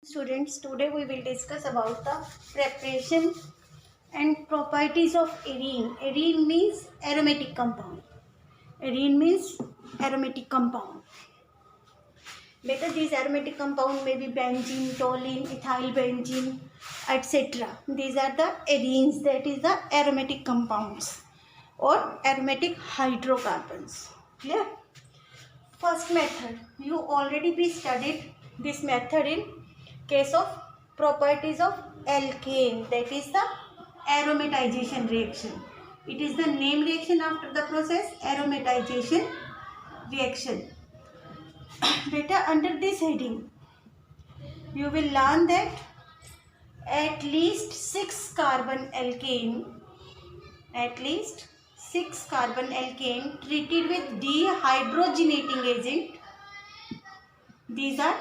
Students, today we will discuss about the preparation and properties of arene. Arene means aromatic compound. Arene means aromatic compound. Better these aromatic compound may be benzene, toluene, ethyl benzene, etc. These are the arenes, that is the aromatic compounds or aromatic hydrocarbons. Clear? First method, you already be studied this method in case of properties of alkane, that is the aromatization reaction. It is the name reaction after the process aromatization reaction. Beta, under this heading you will learn that at least 6 carbon alkane treated with dehydrogenating agent. These are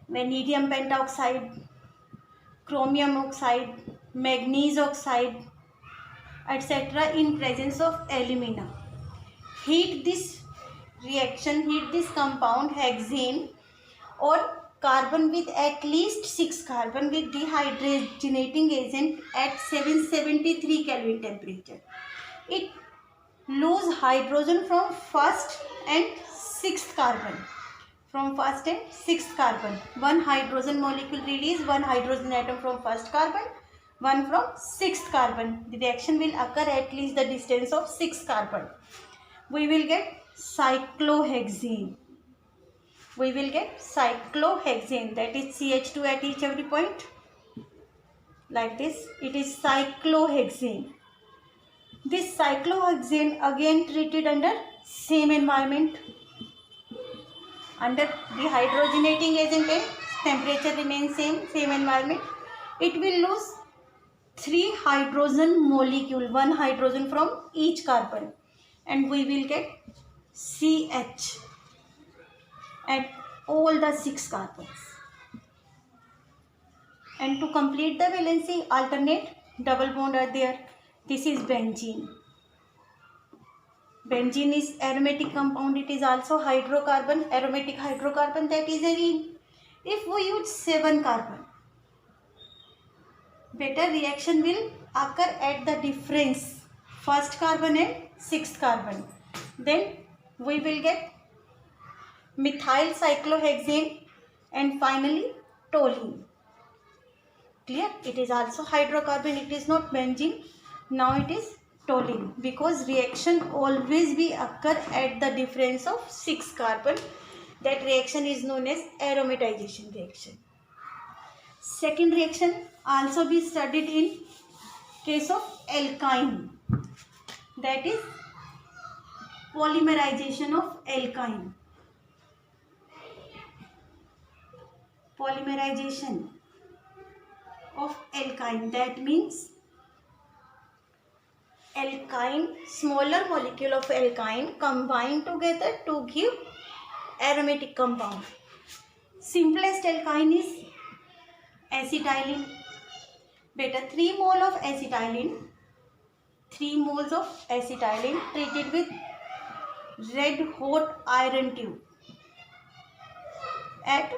vanadium pentoxide, chromium oxide, manganese oxide, etc. in presence of alumina. Heat this compound hexane or carbon with at least 6 carbon with dehydrogenating agent at 773 Kelvin temperature. It lose hydrogen from first and sixth carbon. One hydrogen molecule release one hydrogen atom from first carbon, one from sixth carbon. The reaction will occur at least the distance of 6 carbon. We will get cyclohexane. That is CH2 at each every point. Like this, it is cyclohexane. This cyclohexane again treated under same environment. Under dehydrogenating agent and temperature remains same environment. It will lose 3 hydrogen molecule, 1 hydrogen from each carbon, and we will get CH at all the 6 carbons. And to complete the valency, alternate double bond are there. This is benzene. Benzene is aromatic compound. It is also hydrocarbon, aromatic hydrocarbon, that is arene. If we use 7 carbon, better reaction will occur at the difference first carbon and sixth carbon. Then we will get methyl cyclohexane and finally toluene. Clear? It is also hydrocarbon. It is not benzene. Now it is toluene, because reaction always be occur at the difference of 6 carbon. That reaction is known as aromatization reaction. Second reaction also be studied in case of alkyne, that is polymerization of alkyne. That means alkyne, smaller molecule of alkyne combine together to give aromatic compound. Simplest alkyne is acetylene. Beta, 3 moles of acetylene treated with red hot iron tube at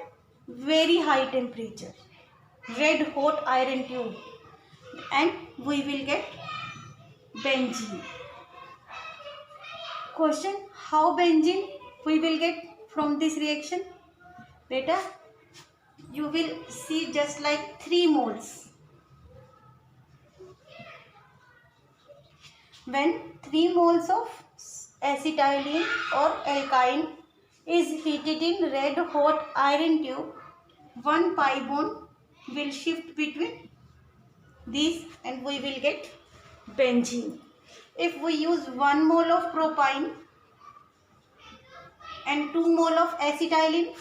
very high temperature. And we will get benzene. Question: how benzene we will get from this reaction? Beta, you will see just like 3 moles. When 3 moles of acetylene or alkyne is heated in red hot iron tube, 1 pi bond will shift between these and we will get benzene. If we use 1 mole of propyne and 2 mole of acetylene,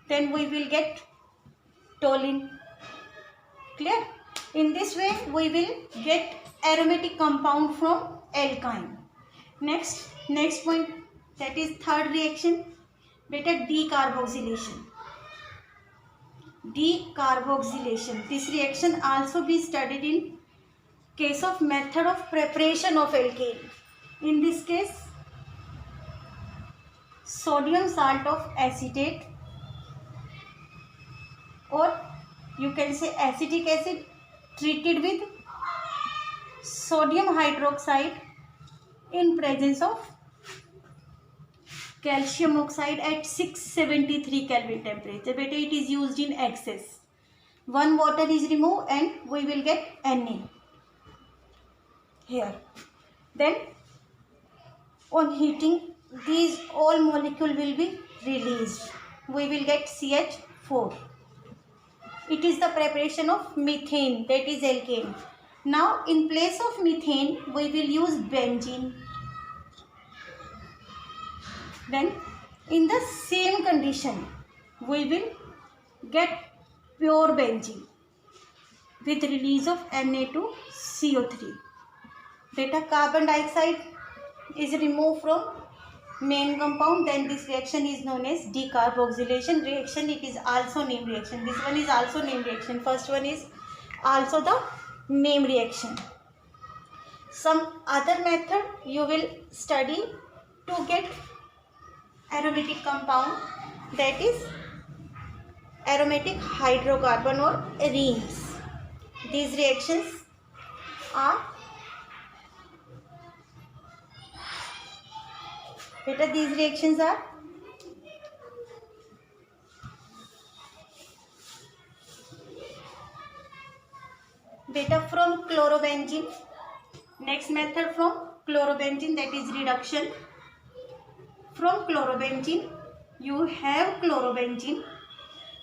then we will get toluene. Clear? In this way we will get aromatic compound from alkyne. Next point, that is third reaction. Beta, decarboxylation. This reaction also be studied in case of method of preparation of alkane. In this case, sodium salt of acetate or you can say acetic acid treated with sodium hydroxide in presence of calcium oxide at 673 Kelvin temperature. Beta, it is used in excess. One water is removed and we will get Na here. Then on heating, these all molecule will be released. We will get CH4. It is the preparation of methane, that is alkane. Now in place of methane, we will use benzene. Then in the same condition, we will get pure benzene with release of Na2CO3. Beta, carbon dioxide is removed from main compound. Then this reaction is known as decarboxylation reaction. It is also named reaction. This one is also named reaction. First one is also the name reaction. Some other method you will study to get aromatic compound, that is aromatic hydrocarbon or arenes. These reactions are beta, these reactions are beta from chlorobenzene. Next method from chlorobenzene, that is reduction. From chlorobenzene, you have chlorobenzene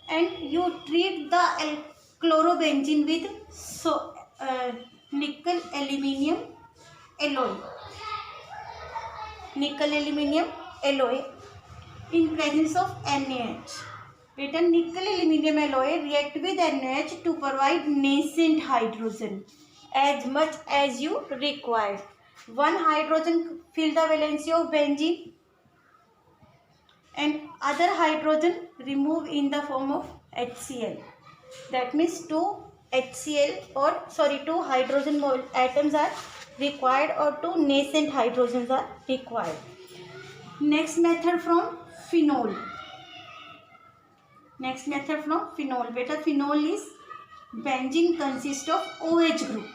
and you treat the chlorobenzene with nickel aluminium alloy. Nickel aluminium alloy in presence of NaH. Beta, nickel aluminium alloy react with NaH to provide nascent hydrogen as much as you require. One hydrogen fill the valency of benzene and other hydrogen remove in the form of HCl. That means two hydrogen atoms are required or two nascent hydrogens are required. Next method from phenol. Beta, phenol is benzene consists of OH group.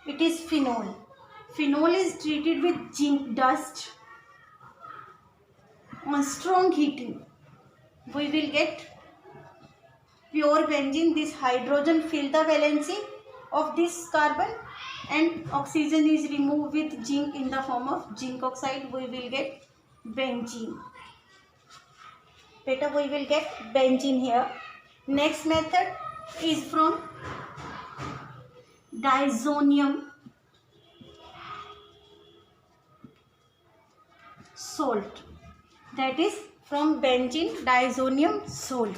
It is phenol. Phenol is treated with zinc dust. On strong heating, we will get pure benzene. This hydrogen fill the valency of this carbon and oxygen is removed with zinc in the form of zinc oxide. We will get benzene. Beta, we will get benzene here. Next method is from diazonium salt. That is from benzene diazonium salt.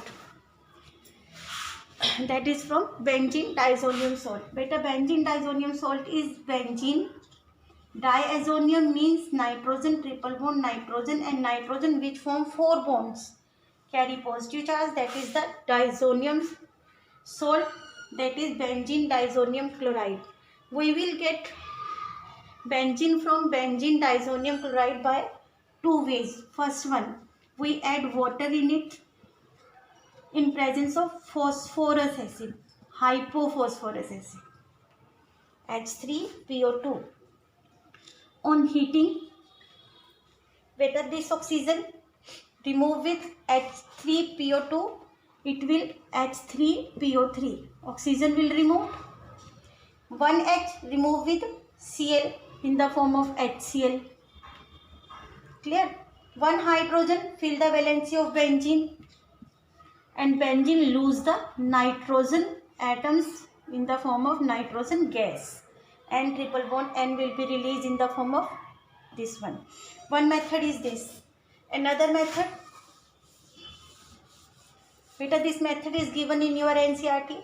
That is from benzene diazonium salt. Beta, benzene diazonium salt is benzene. Diazonium means nitrogen, triple bond nitrogen and nitrogen which form 4 bonds carry positive charge. That is the diazonium salt. That is benzene diazonium chloride. We will get benzene from benzene diazonium chloride by two ways. First one, we add water in it in presence of phosphorus acid, hypophosphorus acid, H3PO2. On heating, whether this oxygen remove with H3PO2, it will H3PO3. Oxygen will remove. One H remove with Cl in the form of HCl. Clear? One hydrogen fill the valency of benzene and benzene lose the nitrogen atoms in the form of nitrogen gas and triple bond N will be released in the form of this one. One method is this. Another method, beta, this method is given in your NCERT.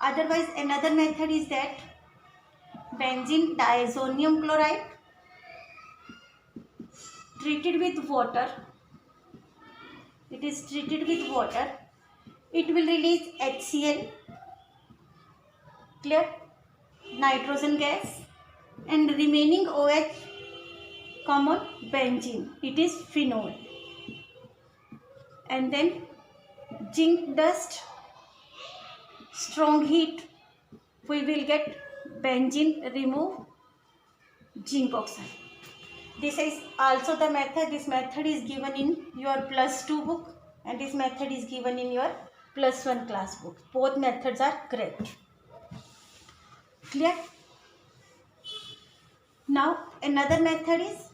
Otherwise another method is that benzene diazonium chloride treated with water. It is treated with water. It will release HCl, clear, nitrogen gas, and remaining OH come on benzene. It is phenol. And then zinc dust strong heat, we will get benzene remove zinc oxide. This is also the method. This method is given in your +2 book and this method is given in your +1 class book. Both methods are correct. Clear? Now another method is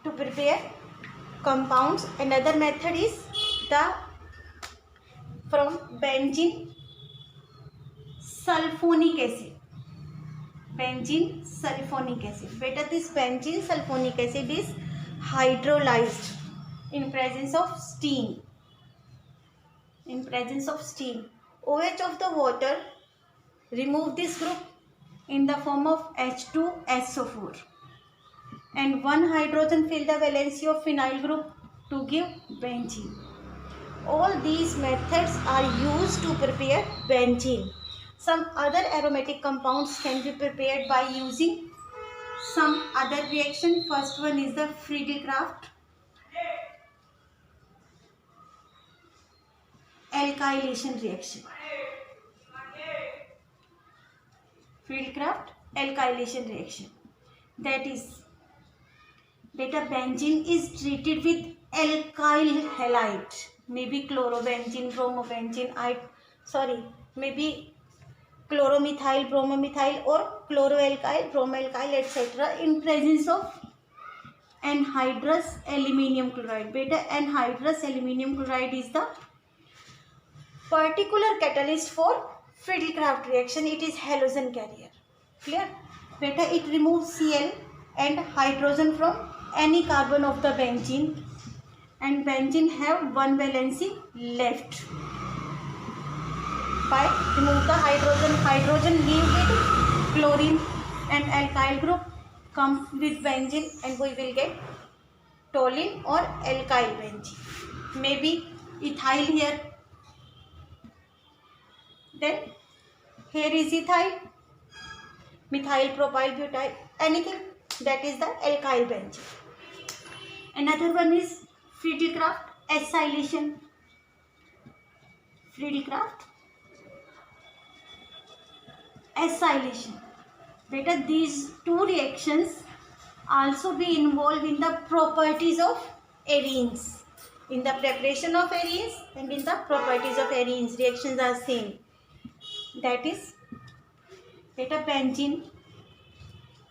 to prepare compounds. Another method is the from benzene sulfonic acid. Benzene sulfonic acid. Better, this benzene sulfonic acid is hydrolyzed in presence of steam. In presence of steam, OH of the water remove this group in the form of H2SO4 and one hydrogen fill the valency of phenyl group to give benzene. All these methods are used to prepare benzene. Some other aromatic compounds can be prepared by using some other reaction. First one is the Friedel-Crafts alkylation reaction. Friedel-Crafts alkylation reaction. That is, beta benzene is treated with alkyl halide, maybe chlorobenzene, bromobenzene, maybe chloromethyl, bromomethyl or chloroalkyl, bromoalkyl, etc. in presence of anhydrous aluminium chloride. Beta anhydrous aluminium chloride is the particular catalyst for Friedel-Crafts reaction. It is halogen carrier. Clear? Beta, it removes Cl and hydrogen from any carbon of the benzene and benzene have one valency left. By remove the hydrogen leave with chlorine and alkyl group come with benzene and we will get toluene or alkyl benzene. Maybe ethyl here. Then here is ethyl, methyl propyl butyl, anything, that is the alkyl benzene. Another one is Friedel-Crafts acylation. Friedel-Crafts acylation. Beta, these two reactions also be involved in the properties of arenes. In the preparation of arenes and in the properties of arenes, reactions are same. That is, beta benzene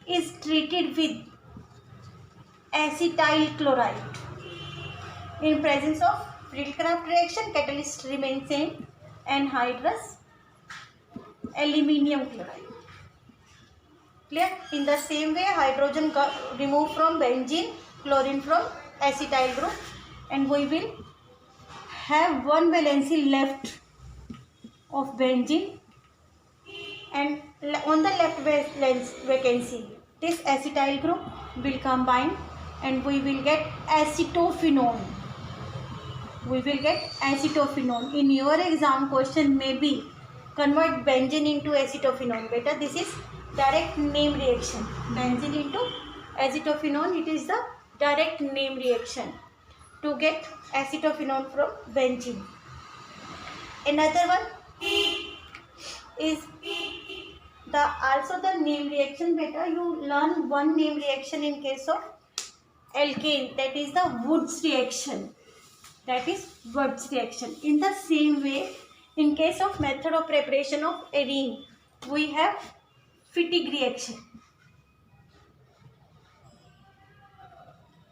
is treated with acetyl chloride. In presence of Friedel-Crafts reaction, catalyst remains same, anhydrous aluminium chloride. Clear? In the same way, hydrogen got removed from benzene, chlorine from acetyl group, and we will have one valency left of benzene, and on the left vacancy, this acetyl group will combine and we will get acetophenone. We will get acetophenone. In your exam, question may be convert benzene into acetophenone. Beta, this is direct name reaction. Benzene into acetophenone, it is the direct name reaction to get acetophenone from benzene. Another one is also the name reaction. Beta, you learn one name reaction in case of alkane, that is the Woods reaction. That is Woods reaction. In the same way, in case of method of preparation of arene, we have Fittig reaction.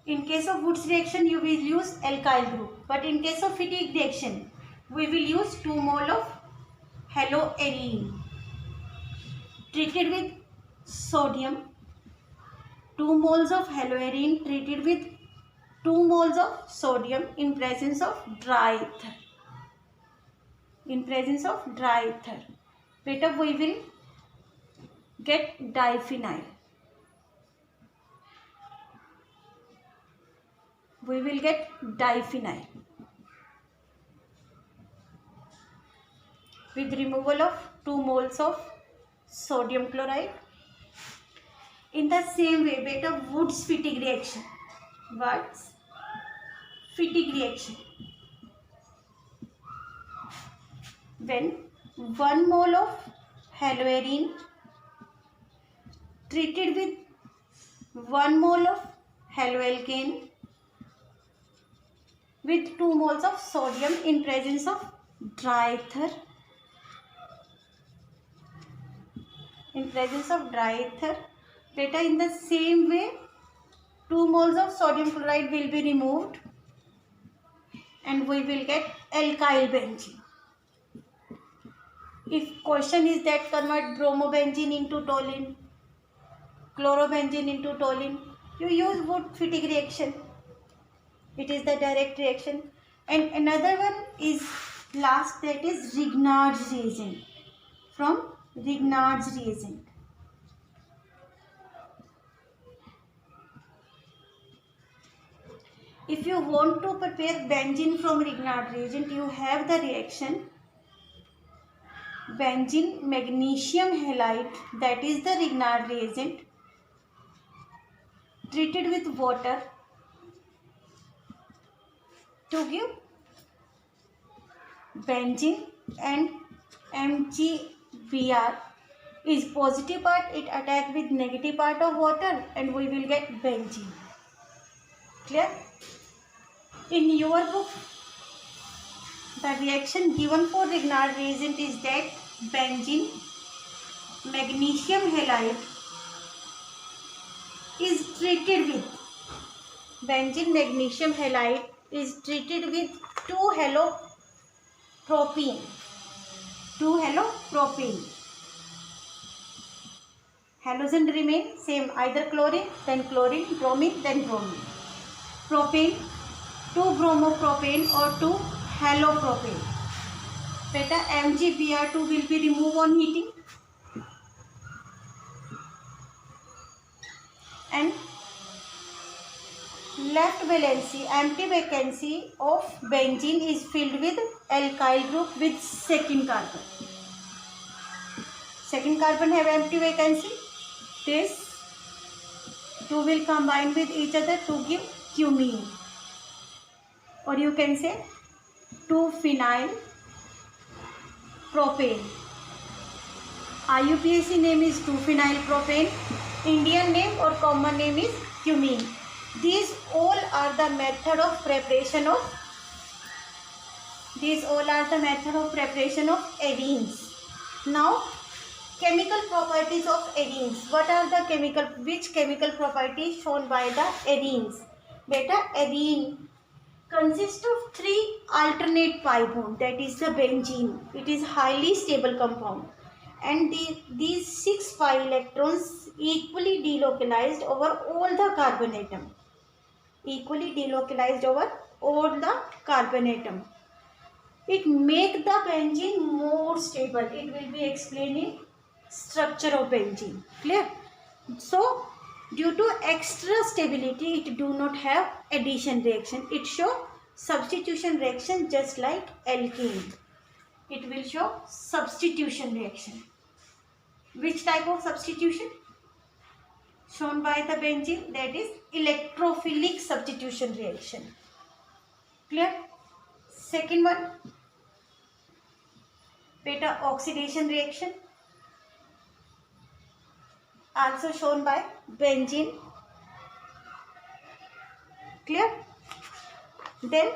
In case of Woods reaction, you will use alkyl group, but in case of Fittig reaction, we will use 2 mole of haloarene treated with sodium, 2 moles of haloarene treated with 2 moles of sodium in presence of dry ether. In presence of dry ether, beta, we will get diphenyl. We will get diphenyl with removal of 2 moles of sodium chloride. In the same way, beta, Woods-Fittig reaction. Woods-Fittig reaction. When 1 mole of haloarine treated with 1 mole of haloalkane with 2 moles of sodium in presence of dry ether. In presence of dry ether, beta, in the same way 2 moles of sodium chloride will be removed and we will get alkyl benzene. If question is that convert bromobenzene into toluene, chlorobenzene into toluene, you use Wood-Fittig reaction. It is the direct reaction. And another one is last, that is Grignard's reagent. From Grignard's reagent. If you want to prepare benzene from Grignard reagent, you have the reaction benzene magnesium halide, that is the Grignard reagent, treated with water to give benzene, and MgBr is positive part, it attack with negative part of water and we will get benzene. Clear? In your book, the reaction given for Grignard reagent is that benzene magnesium halide is treated with 2 halopropene. Halogen remain same, either chlorine, then chlorine, bromine, then bromine. Propane, 2 bromopropane or 2 halopropane. Beta, MgBr2 will be removed on heating. And left valency, empty vacancy of benzene is filled with alkyl group with second carbon. Second carbon have empty vacancy. This two will combine with each other to give cumene. Or you can say 2-phenyl propane. IUPAC name is 2-phenyl propane. Indian name or common name is cumene. These all are the method of preparation of arenes. Now, chemical properties of arenes. What are the which chemical properties shown by the arenes? Beta, arene consists of 3 alternate pi bond, that is the benzene. It is highly stable compound, and these 6 pi electrons equally delocalized over all the carbon atom. It make the benzene more stable. It will be explained in structure of benzene. Clear? So, due to extra stability, it do not have addition reaction. It show substitution reaction just like alkene. It will show substitution reaction. Which type of substitution? Shown by the benzene, that is electrophilic substitution reaction. Clear? Second one, beta, oxidation reaction, also shown by benzene. Clear? Then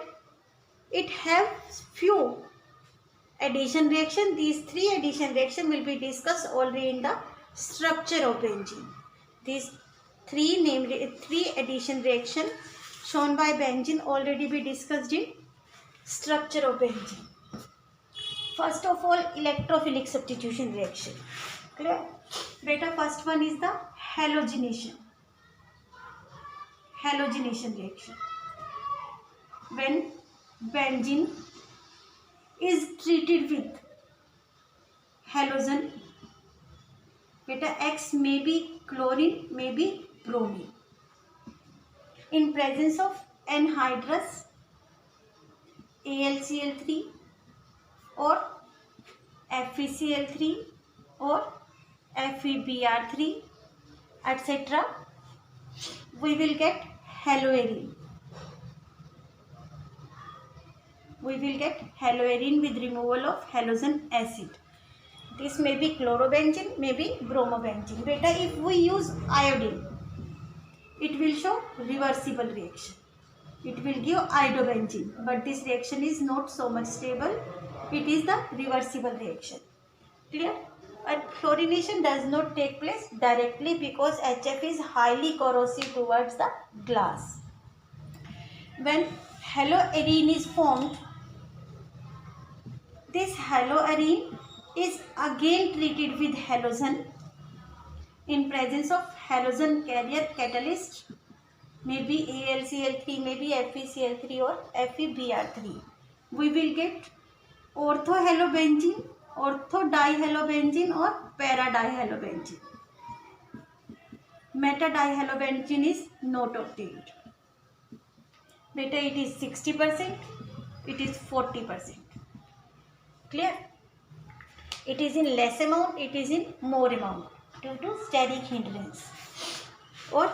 it have few addition reaction. These 3 addition reaction will be discussed already in the structure of benzene. These 3 addition reaction shown by benzene already be discussed in structure of benzene. First of all, electrophilic substitution reaction. Clear? Beta, first one is the halogenation reaction. When benzene is treated with halogen, beta, X may be chlorine, may be bromine, in presence of anhydrous AlCl3 or FeCl3 or FeBr3, etc., we will get haloarine. we will get haloarine with removal of halogen acid. This may be chlorobenzene, may be bromobenzene. Beta, if we use iodine, it will show reversible reaction. It will give iodobenzene, but this reaction is not so much stable. It is the reversible reaction. Clear? And chlorination does not take place directly because HF is highly corrosive towards the glass. When haloarine is formed, this haloarine is again treated with halogen in presence of halogen carrier catalyst, maybe AlCl3, maybe FeCl3 or FeBr3. We will get orthohalobenzene, orthodihalobenzene or paradihalobenzene. Metadihalobenzene is not obtained. Beta, it is 60%, it is 40%. Clear? It is in less amount, it is in more amount due to steric hindrance, or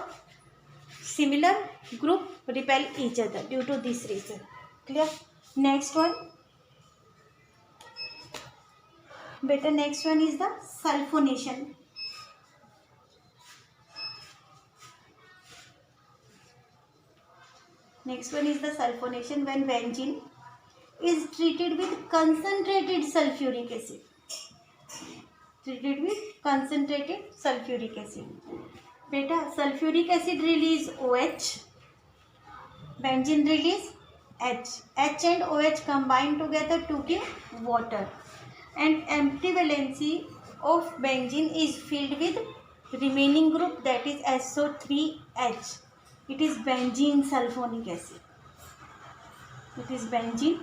similar group repel each other due to this reason. Clear? Next one. Beta, next one is the sulfonation. Next one is the sulfonation when benzene is treated with concentrated sulfuric acid. Treated with concentrated sulfuric acid. Beta, sulfuric acid release OH, benzene release H. H and OH combine together to give water, and empty valency of benzene is filled with remaining group, that is SO3H. It is benzene sulfonic acid. It is benzene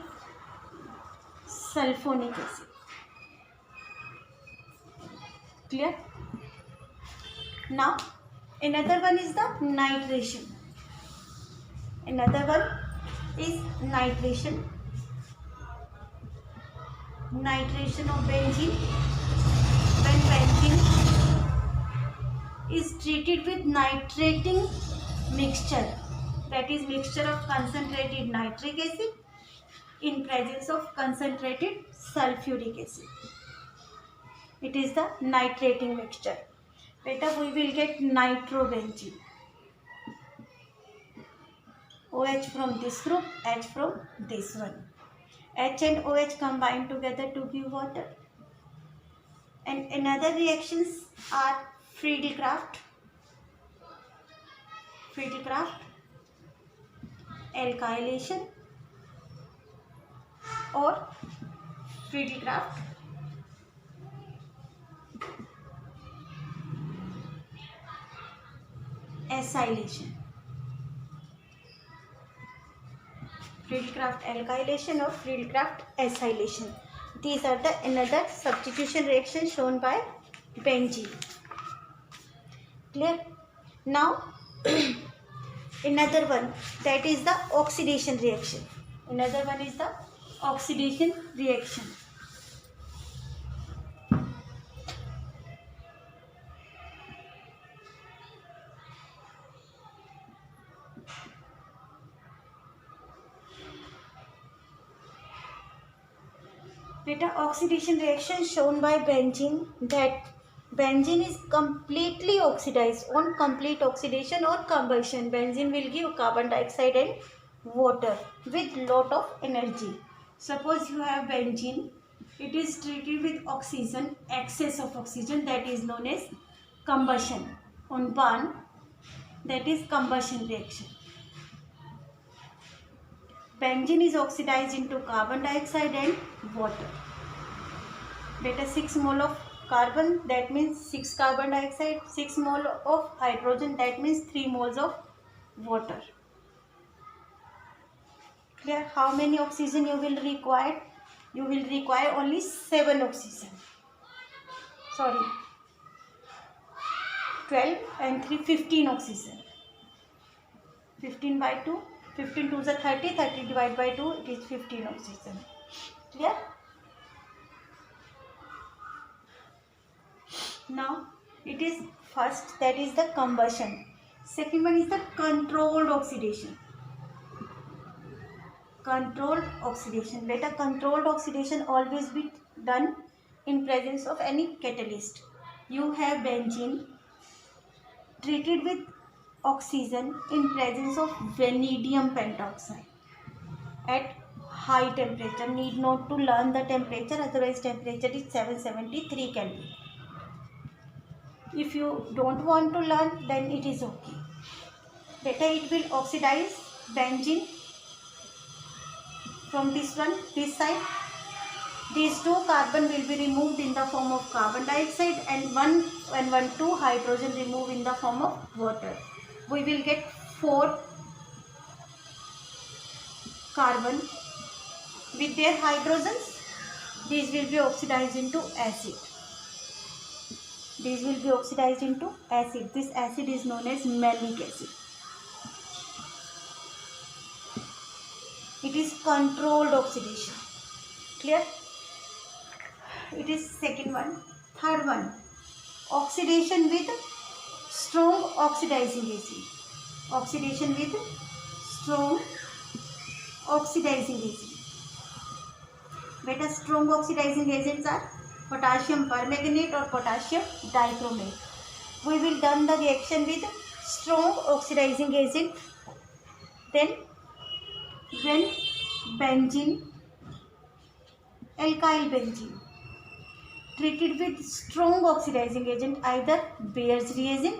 sulfonic acid. Clear? Now, another one is the nitration. Another one is nitration. Nitration of benzene. When benzene is treated with nitrating mixture, that is mixture of concentrated nitric acid in presence of concentrated sulfuric acid. It is the nitrating mixture. Beta, we will get nitrobenzene. OH from this group, H from this one. H and OH combine together to give water. And another reactions are Friedel-Crafts, alkylation, or Friedel-Crafts acylation. Friedel-Crafts alkylation or Friedel-Crafts acylation. These are the another substitution reaction shown by benzene. Clear? Now another one, that is the oxidation reaction. Another one is the oxidation reaction. Beta, oxidation reaction shown by benzene, that benzene is completely oxidized. On complete oxidation or combustion, benzene will give carbon dioxide and water with lot of energy. Suppose you have benzene, it is treated with oxygen, excess of oxygen, that is known as combustion. On burn, that is combustion reaction. Benzene is oxidized into carbon dioxide and water. Beta, 6 mole of carbon, that means 6 carbon dioxide, 6 mole of hydrogen, that means 3 moles of water. Clear? How many oxygen you will require? You will require only 7 oxygen. Sorry, 12 and 3, 15 oxygen. 15 by 2, 15 to the 30, 30 divided by 2, it is 15 oxygen. Clear? Now, it is first, that is the combustion. Second one is the controlled oxidation. controlled oxidation. Beta, controlled oxidation always be done in presence of any catalyst. You have benzene treated with oxygen in presence of vanadium pentoxide at high temperature. Need not to learn the temperature, otherwise temperature is 773 Kelvin. If you don't want to learn, then it is okay. Beta, it will oxidize benzene from this side. These two carbon will be removed in the form of carbon dioxide, and two hydrogen removed in the form of water. We will get 4 carbon with their hydrogens. These will be oxidized into acid. These will be oxidized into acid. This acid is known as malic acid. It is controlled oxidation. Clear? It is second one. Third one, oxidation with strong oxidizing agent. Oxidation with strong oxidizing agent. Beta, strong oxidizing agents are potassium permanganate or potassium dichromate. We will done the reaction with strong oxidizing agent. Then when benzene, alkyl benzene, treated with strong oxidizing agent, either Bayer's reagent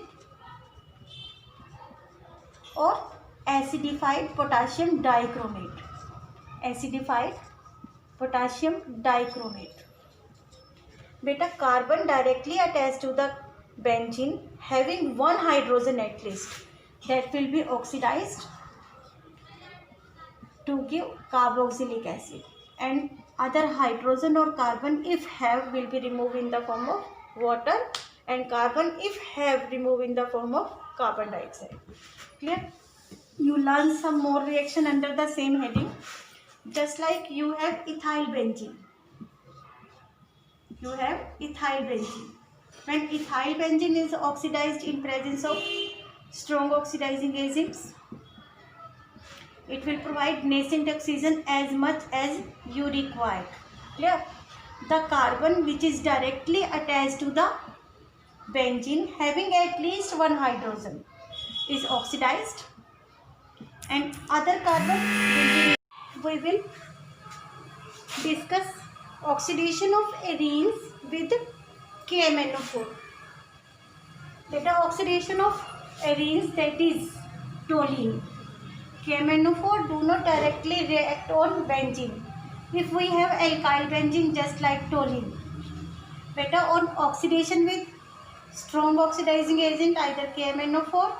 or acidified potassium dichromate. Acidified potassium dichromate. Beta, carbon directly attached to the benzene having one hydrogen at least, that will be oxidized to give carboxylic acid, and other hydrogen or carbon if have will be removed in the form of water, and carbon if have removed in the form of carbon dioxide. Clear? You learn some more reaction under the same heading. Just like you have ethyl benzene. You have ethyl benzene. When ethyl benzene is oxidized in presence of strong oxidizing agents, it will provide nascent oxygen as much as you require. Clear? The carbon which is directly attached to the benzene having at least one hydrogen is oxidized, and other carbon we will discuss oxidation of arenes with KMnO4. Beta, oxidation of arenes, that is toluene. KMnO4 do not directly react on benzene. If we have alkyl benzene just like toluene. Beta, on oxidation with strong oxidizing agent, either KMnO4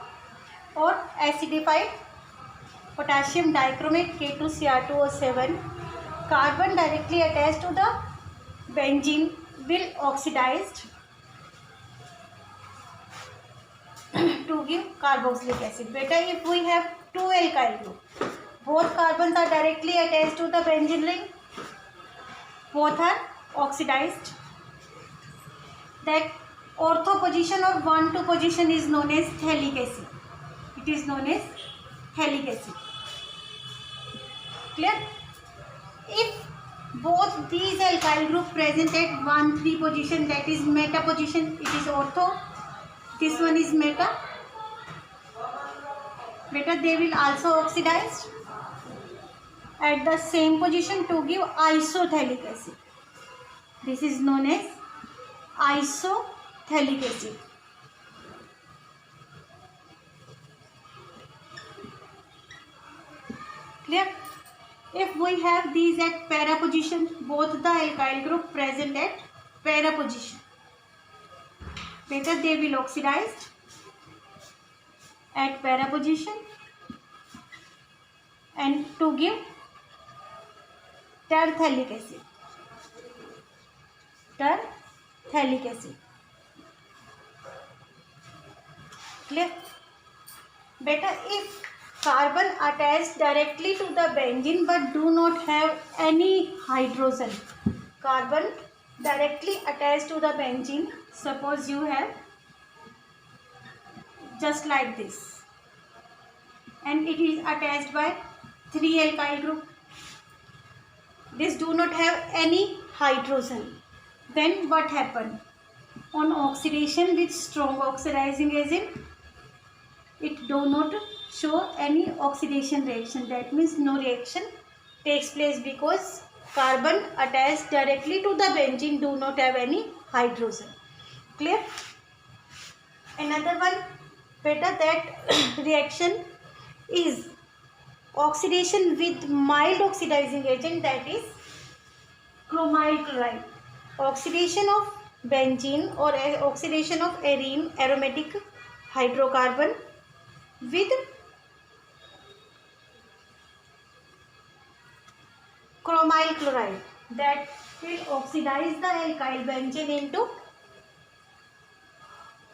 or acidified potassium dichromate K2Cr2O7, carbon directly attached to the benzene will oxidized to give carboxylic acid. Beta, if we have two alkyl group, both carbons are directly attached to the benzene ring, both are oxidized. That ortho position or 1,2 position is known as phthalic acid. It is known as phthalic acid. Clear? If both these alkyl group present at 1,3 position, that is meta position, it is ortho. This one is meta. Beta, they will also oxidize at the same position to give isophthalic acid. This is known as isophthalic acid. Clear? If we have these at para position, both the alkyl group present at para position, beta, they will oxidize at para position and to give terphthalic acid. Terphthalic acid. Clear? Beta, if carbon attached directly to the benzene but do not have any hydrogen, carbon directly attached to the benzene, suppose you have just like this, and it is attached by 3 alkyl group. This do not have any hydrogen. Then what happen? On oxidation with strong oxidizing agent, it do not show any oxidation reaction. That means no reaction takes place because carbon attached directly to the benzene do not have any hydrogen. Clear? Another one, better that reaction is oxidation with mild oxidizing agent, that is chromyl chloride. Oxidation of benzene or oxidation of arene, aromatic hydrocarbon, with chromyl chloride, that will oxidize the alkyl benzene into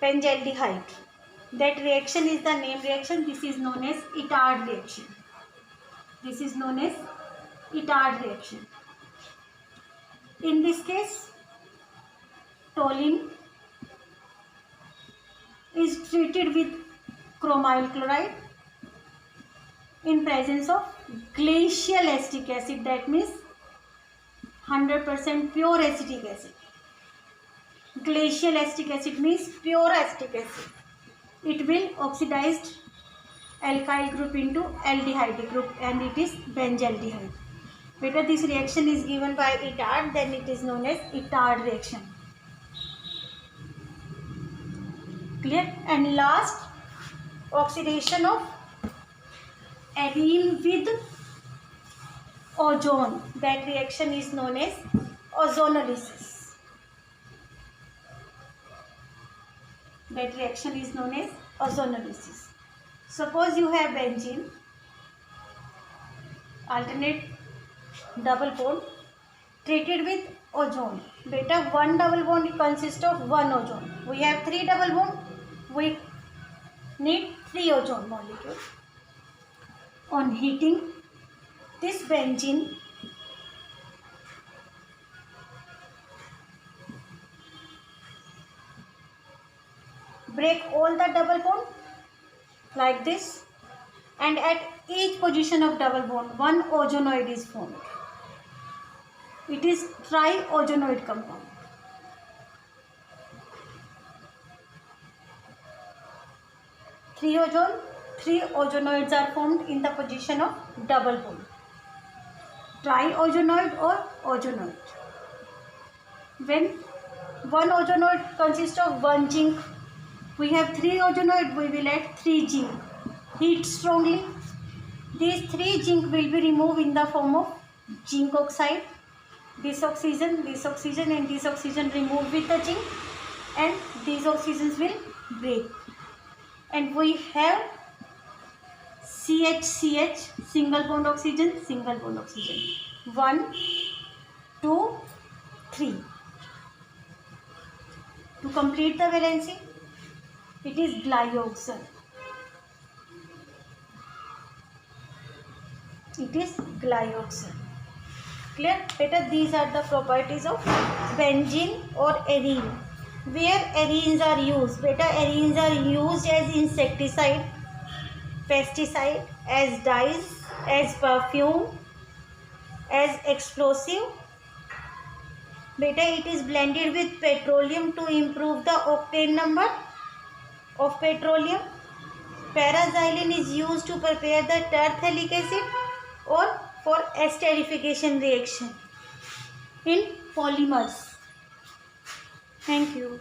benzaldehyde. That reaction is the name reaction. This is known as Itard reaction. This is known as Itard reaction. In this case, toluene is treated with chromyl chloride in presence of glacial acetic acid, that means 100% pure acetic acid. Glacial acetic acid means pure acetic acid. It will oxidize alkyl group into aldehyde group and it is benzaldehyde. Better this reaction is given by Itard, then it is known as Itard reaction. Clear? And last, oxidation of arene with ozone. That reaction is known as ozonolysis. That reaction is known as ozonolysis. Suppose you have benzene, alternate double bond treated with ozone. Beta, one double bond consists of one ozone. We have three double bond. We need three ozone molecules. On heating, this benzene break all the double bond like this, and at each position of double bond one ozonoid is formed. It is triozonoid compound. Three ozonoids are formed in the position of double bond. Triozonoid or ozonoid. When one ozonoid consists of one zinc, we have three ozonoid, we will add three zinc. Heat strongly. These three zinc will be removed in the form of zinc oxide. This oxygen and this oxygen removed with the zinc, and these oxygens will break. And we have CH, single bond oxygen. 1, 2, 3. To complete the valency, it is glyoxal. Clear? Better, these are the properties of benzene or arene. Where arenes are used? Better, arenes are used as insecticide, pesticide, as dyes, as perfume, as explosive. Better, it is blended with petroleum to improve the octane number of petroleum. Paraxylene is used to prepare the terphthallic acid or for esterification reaction in polymers. Thank you.